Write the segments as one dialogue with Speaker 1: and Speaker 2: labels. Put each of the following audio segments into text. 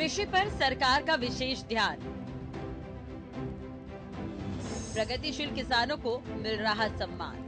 Speaker 1: कृषि पर सरकार का विशेष ध्यान। प्रगतिशील किसानों को मिल रहा सम्मान।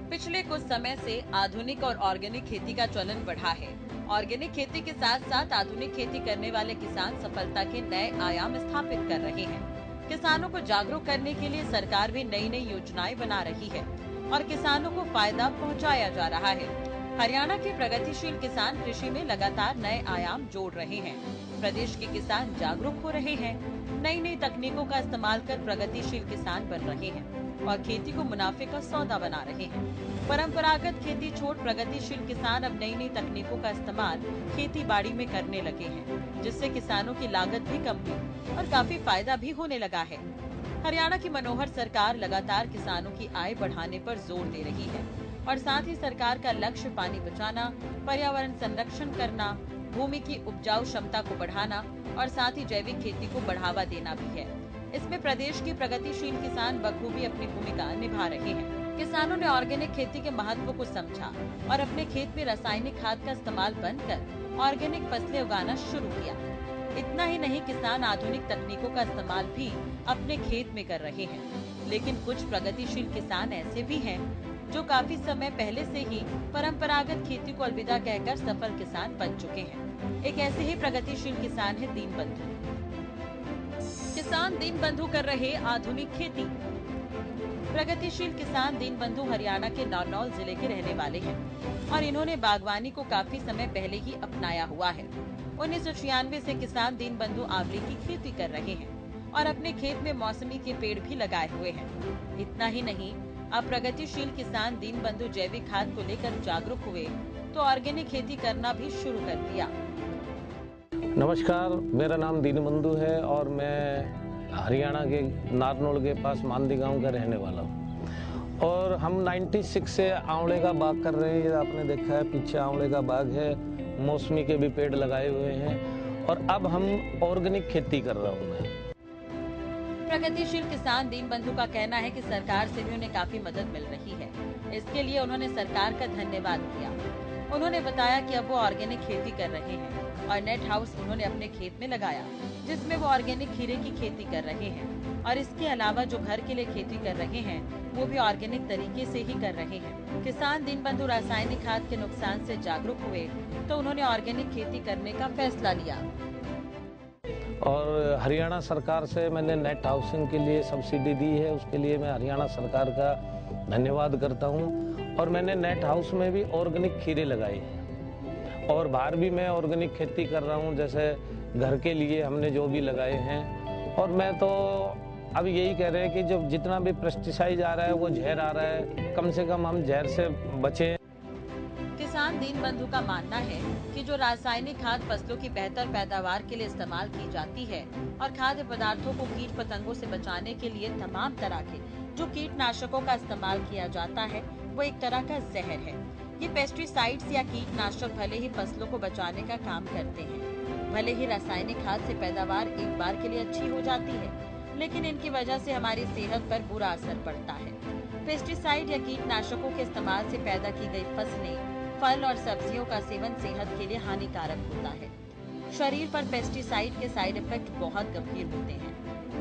Speaker 1: पिछले कुछ समय से आधुनिक और ऑर्गेनिक खेती का चलन बढ़ा है। ऑर्गेनिक खेती के साथ साथ आधुनिक खेती करने वाले किसान सफलता के नए आयाम स्थापित कर रहे हैं। किसानों को जागरूक करने के लिए सरकार भी नई नई योजनाएं बना रही है और किसानों को फायदा पहुंचाया जा रहा है। हरियाणा के प्रगतिशील किसान कृषि में लगातार नए आयाम जोड़ रहे हैं। प्रदेश के किसान जागरूक हो रहे हैं, नई नई तकनीकों का इस्तेमाल कर प्रगतिशील किसान बन रहे हैं और खेती को मुनाफे का सौदा बना रहे हैं। परंपरागत खेती छोड़ प्रगतिशील किसान अब नई नई तकनीकों का इस्तेमाल खेती बाड़ी में करने लगे हैं, जिससे किसानों की लागत भी कम हुई और काफी फायदा भी होने लगा है। हरियाणा की मनोहर सरकार लगातार किसानों की आय बढ़ाने पर जोर दे रही है और साथ ही सरकार का लक्ष्य पानी बचाना, पर्यावरण संरक्षण करना, भूमि की उपजाऊ क्षमता को बढ़ाना और साथ ही जैविक खेती को बढ़ावा देना भी है। इसमें प्रदेश के प्रगतिशील किसान बखूबी अपनी भूमिका निभा रहे हैं। किसानों ने ऑर्गेनिक खेती के महत्व को समझा और अपने खेत में रासायनिक खाद का इस्तेमाल बंद कर ऑर्गेनिक फसलें उगाना शुरू किया। इतना ही नहीं, किसान आधुनिक तकनीकों का इस्तेमाल भी अपने खेत में कर रहे हैं। लेकिन कुछ प्रगतिशील किसान ऐसे भी हैं जो काफी समय पहले से ही परंपरागत खेती को अलविदा कहकर सफल किसान बन चुके हैं। एक ऐसे ही प्रगतिशील किसान है दीनबंधु। किसान दीनबंधु कर रहे आधुनिक खेती। प्रगतिशील किसान दीनबंधु हरियाणा के नारनौल जिले के रहने वाले हैं और इन्होंने बागवानी को काफी समय पहले ही अपनाया हुआ है। 1996 से किसान दीनबंधु आंवले की खेती कर रहे हैं और अपने खेत में मौसमी के पेड़ भी लगाए हुए हैं। इतना ही नहीं, अब प्रगतिशील किसान दीनबंधु जैविक खाद को लेकर जागरूक हुए तो ऑर्गेनिक खेती करना भी शुरू कर दिया।
Speaker 2: नमस्कार, मेरा नाम दीनबंधु है और मैं हरियाणा के नारनौल के पास मांदी गांव का रहने वाला हूँ। और हम 96 से आंवले का बाग कर रहे हैं। ये आपने देखा है, पीछे आंवले का बाग है, मौसमी के भी पेड़ लगाए हुए हैं और अब हम ऑर्गेनिक खेती कर रहा हूँ मैं।
Speaker 1: प्रगतिशील किसान दीनबंधु का कहना है कि सरकार से भी उन्हें काफी मदद मिल रही है। इसके लिए उन्होंने सरकार का धन्यवाद किया। उन्होंने बताया कि अब वो ऑर्गेनिक खेती कर रहे हैं और नेट हाउस उन्होंने अपने खेत में लगाया, जिसमें वो ऑर्गेनिक खीरे की खेती कर रहे हैं और इसके अलावा जो घर के लिए खेती कर रहे हैं वो भी ऑर्गेनिक तरीके से ही कर रहे हैं। किसान दीनबंधु रासायनिक खाद के नुकसान से जागरूक हुए तो उन्होंने ऑर्गेनिक खेती करने का फैसला लिया।
Speaker 2: और हरियाणा सरकार से मैंने नेट हाउसिंग के लिए सब्सिडी दी है, उसके लिए मैं हरियाणा सरकार का धन्यवाद करता हूं। और मैंने नेट हाउस में भी ऑर्गेनिक खीरे लगाए हैं और बाहर भी मैं ऑर्गेनिक खेती कर रहा हूं, जैसे घर के लिए हमने जो भी लगाए हैं। और मैं तो अब यही कह रहे हैं कि जो जितना भी पेस्टिसाइड आ रहा है वो जहर आ रहा है, कम से कम हम जहर से बचें।
Speaker 1: किसान दीनबंधु का मानना है कि जो रासायनिक खाद फसलों की बेहतर पैदावार के लिए इस्तेमाल की जाती है और खाद्य पदार्थों को कीट पतंगों से बचाने के लिए तमाम तरह के जो कीटनाशकों का इस्तेमाल किया जाता है वो एक तरह का जहर है। ये पेस्टिसाइड्स या कीटनाशक भले ही फसलों को बचाने का काम करते हैं, भले ही रासायनिक खाद से पैदावार एक बार के लिए अच्छी हो जाती है, लेकिन इनकी वजह से हमारी सेहत पर बुरा असर पड़ता है। पेस्टिसाइड या कीटनाशकों के इस्तेमाल से पैदा की गई फसलें, फल और सब्जियों का सेवन सेहत के लिए हानिकारक होता है। शरीर पर पेस्टिसाइड के साइड इफेक्ट बहुत गंभीर होते हैं।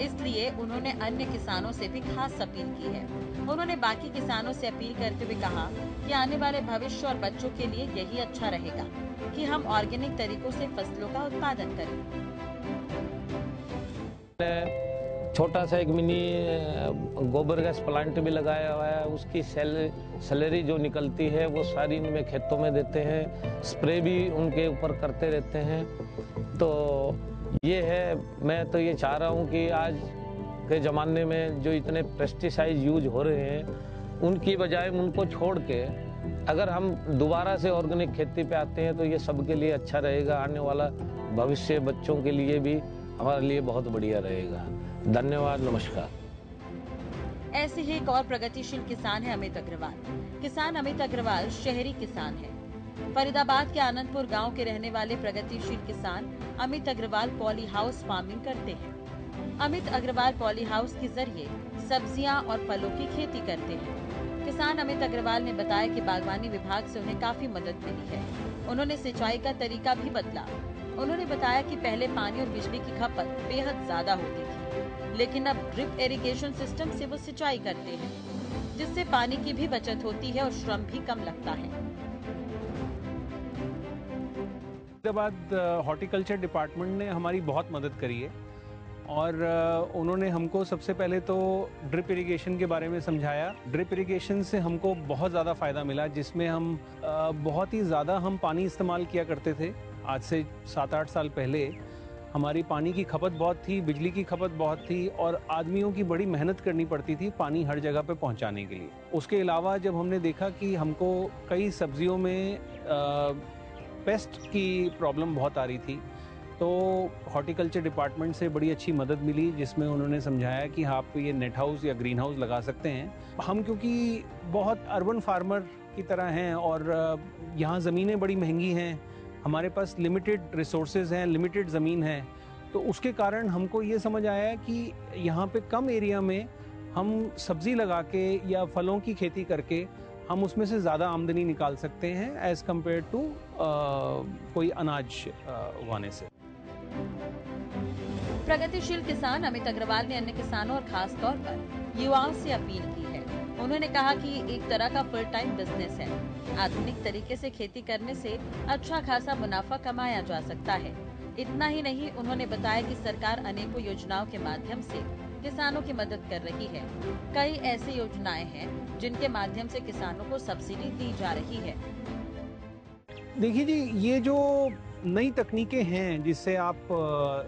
Speaker 1: इसलिए उन्होंने अन्य किसानों से भी खास अपील की है। उन्होंने बाकी किसानों से अपील करते हुए कहा कि आने वाले भविष्य और बच्चों के लिए यही अच्छा रहेगा कि हम ऑर्गेनिक तरीकों से फसलों का उत्पादन करें।
Speaker 2: छोटा सा एक मिनी गोबर गैस प्लांट भी लगाया हुआ है। उसकी सैलरी जो निकलती है वो सारी इनमें खेतों में देते हैं, स्प्रे भी उनके ऊपर करते रहते हैं। तो ये है, मैं तो ये चाह रहा हूँ कि आज के ज़माने में जो इतने पेस्टिसाइड यूज हो रहे हैं उनकी बजाय उनको छोड़ के अगर हम दोबारा से ऑर्गेनिक खेती पे आते हैं तो ये सबके लिए अच्छा रहेगा। आने वाला भविष्य बच्चों के लिए भी हमारे लिए बहुत बढ़िया रहेगा। धन्यवाद, नमस्कार।
Speaker 1: ऐसे ही एक और प्रगतिशील किसान है अमित अग्रवाल। किसान अमित अग्रवाल शहरी किसान है। फरीदाबाद के आनंदपुर गांव के रहने वाले प्रगतिशील किसान Amit Agarwal poly house farming करते हैं। अमित अग्रवाल पॉली हाउस के जरिए सब्जियां और फलों की खेती करते हैं। किसान अमित अग्रवाल ने बताया कि बागवानी विभाग से उन्हें काफी मदद मिली है। उन्होंने सिंचाई का तरीका भी बदला। उन्होंने बताया कि पहले पानी और बिजली की खपत बेहद ज्यादा होती थी, लेकिन अब ड्रिप इरिगेशन सिस्टम से वो सिंचाई करते हैं, जिससे पानी की भी बचत होती है और श्रम भी कम लगता है।
Speaker 3: उसके बाद हॉर्टिकल्चर डिपार्टमेंट ने हमारी बहुत मदद करी है और उन्होंने हमको सबसे पहले तो ड्रिप इरिगेशन के बारे में समझाया। ड्रिप इरिगेशन से हमको बहुत ज़्यादा फ़ायदा मिला, जिसमें हम बहुत ही ज़्यादा हम पानी इस्तेमाल किया करते थे। आज से 7-8 साल पहले हमारी पानी की खपत बहुत थी, बिजली की खपत बहुत थी और आदमियों की बड़ी मेहनत करनी पड़ती थी पानी हर जगह पे पहुंचाने के लिए। उसके अलावा जब हमने देखा कि हमको कई सब्जियों में पेस्ट की प्रॉब्लम बहुत आ रही थी, तो हॉर्टिकल्चर डिपार्टमेंट से बड़ी अच्छी मदद मिली, जिसमें उन्होंने समझाया कि आप ये नेट हाउस या ग्रीन हाउस लगा सकते हैं। हम क्योंकि बहुत अर्बन फार्मर की तरह हैं और यहाँ ज़मीनें बड़ी महंगी हैं, हमारे पास लिमिटेड रिसोर्सेज हैं, लिमिटेड ज़मीन है, तो उसके कारण हमको ये समझ आया कि यहाँ पे कम एरिया में हम सब्ज़ी लगा के या फलों की खेती करके हम उसमें से ज़्यादा आमदनी निकाल सकते हैं एज़ कम्पेयर टू कोई अनाज उगाने से।
Speaker 1: प्रगतिशील किसान अमित अग्रवाल ने अन्य किसानों और खास तौर पर युवाओं से अपील की है। उन्होंने कहा कि एक तरह का फुल टाइम बिजनेस है। आधुनिक तरीके से खेती करने से अच्छा खासा मुनाफा कमाया जा सकता है। इतना ही नहीं, उन्होंने बताया कि सरकार अनेकों योजनाओं के माध्यम से किसानों की मदद कर रही है। कई ऐसी योजनाएं हैं जिनके माध्यम से किसानों को सब्सिडी दी जा रही है।
Speaker 3: देखिए जी, ये जो नई तकनीकें हैं जिससे आप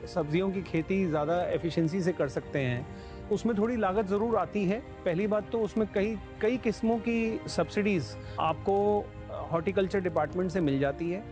Speaker 3: सब्जियों की खेती ज़्यादा एफिशिएंसी से कर सकते हैं, उसमें थोड़ी लागत ज़रूर आती है। पहली बात तो उसमें कई किस्मों की सब्सिडीज़ आपको हॉर्टिकल्चर डिपार्टमेंट से मिल जाती है,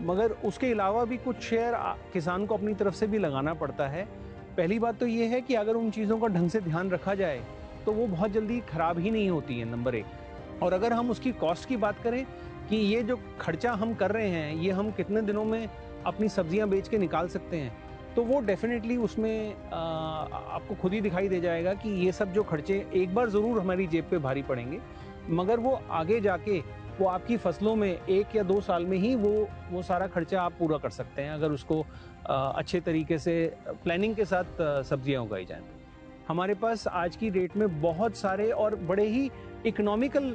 Speaker 3: मगर उसके अलावा भी कुछ शेयर किसान को अपनी तरफ से भी लगाना पड़ता है। पहली बात तो ये है कि अगर उन चीज़ों का ढंग से ध्यान रखा जाए तो वो बहुत जल्दी ख़राब ही नहीं होती है, नंबर 1। और अगर हम उसकी कॉस्ट की बात करें कि ये जो खर्चा हम कर रहे हैं, ये हम कितने दिनों में अपनी सब्जियां बेच के निकाल सकते हैं, तो वो डेफिनेटली उसमें आपको खुद ही दिखाई दे जाएगा कि ये सब जो खर्चे एक बार ज़रूर हमारी जेब पे भारी पड़ेंगे, मगर वो आगे जाके वो आपकी फसलों में 1 या 2 साल में ही वो सारा खर्चा आप पूरा कर सकते हैं, अगर उसको अच्छे तरीके से प्लानिंग के साथ सब्जियां उगाई जाएं। हमारे पास आज की डेट में बहुत सारे और बड़े ही इकोनॉमिकल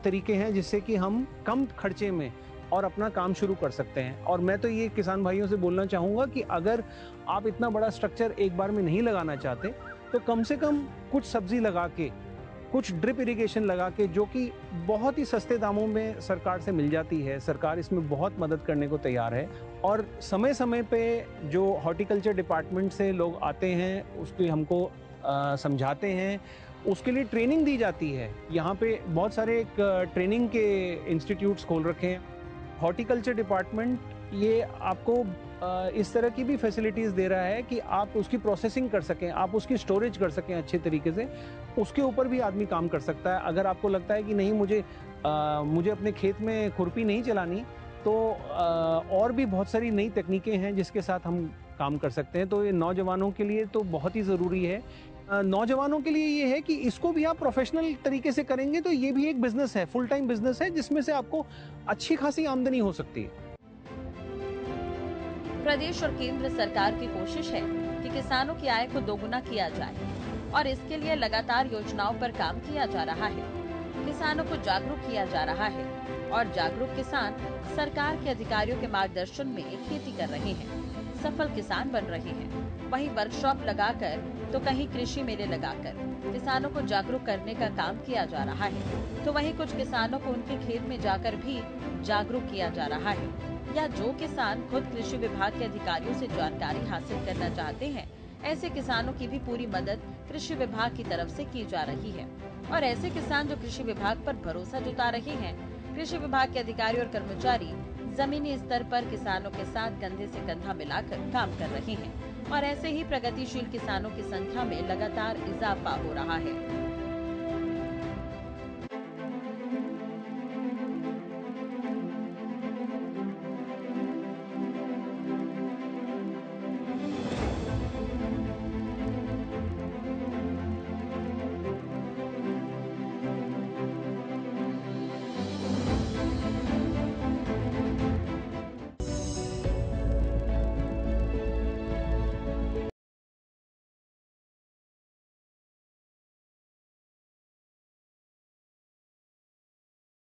Speaker 3: तरीके हैं जिससे कि हम कम खर्चे में और अपना काम शुरू कर सकते हैं। और मैं तो ये किसान भाइयों से बोलना चाहूँगा कि अगर आप इतना बड़ा स्ट्रक्चर एक बार में नहीं लगाना चाहते, तो कम से कम कुछ सब्जी लगा के, कुछ ड्रिप इरिगेशन लगा के, जो कि बहुत ही सस्ते दामों में सरकार से मिल जाती है। सरकार इसमें बहुत मदद करने को तैयार है और समय समय पे जो हॉर्टिकल्चर डिपार्टमेंट से लोग आते हैं उसको हमको समझाते हैं, उसके लिए ट्रेनिंग दी जाती है। यहाँ पे बहुत सारे ट्रेनिंग के इंस्टीट्यूट्स खोल रखे हैं। हॉर्टिकल्चर डिपार्टमेंट ये आपको इस तरह की भी फैसिलिटीज़ दे रहा है कि आप उसकी प्रोसेसिंग कर सकें, आप उसकी स्टोरेज कर सकें अच्छे तरीके से। उसके ऊपर भी आदमी काम कर सकता है। अगर आपको लगता है कि नहीं, मुझे अपने खेत में खुरपी नहीं चलानी, तो और भी बहुत सारी नई तकनीकें हैं जिसके साथ हम काम कर सकते हैं। तो ये नौजवानों के लिए तो बहुत ही ज़रूरी है। नौजवानों के लिए ये है कि इसको भी आप प्रोफेशनल तरीके से करेंगे तो ये भी एक बिजनेस है, फुल टाइम बिजनेस है, जिसमें से आपको अच्छी खासी आमदनी हो सकती है।
Speaker 1: प्रदेश और केंद्र सरकार की कोशिश है कि किसानों की आय को दोगुना किया जाए और इसके लिए लगातार योजनाओं पर काम किया जा रहा है। किसानों को जागरूक किया जा रहा है और जागरूक किसान सरकार के अधिकारियों के मार्गदर्शन में खेती कर रहे हैं, सफल किसान बन रहे हैं। वहीं वर्कशॉप लगाकर तो कहीं कृषि मेले लगाकर किसानों को जागरूक करने का काम किया जा रहा है, तो वहीं कुछ किसानों को उनके खेत में जाकर भी जागरूक किया जा रहा है। या जो किसान खुद कृषि विभाग के अधिकारियों से जानकारी हासिल करना चाहते हैं, ऐसे किसानों की भी पूरी मदद कृषि विभाग की तरफ से की जा रही है। और ऐसे किसान जो कृषि विभाग पर भरोसा जता रहे हैं, कृषि विभाग के अधिकारी और कर्मचारी जमीनी स्तर पर किसानों के साथ कंधे से कंधा मिलाकर काम कर रहे हैं और ऐसे ही प्रगतिशील किसानों की संख्या में लगातार इजाफा हो रहा है।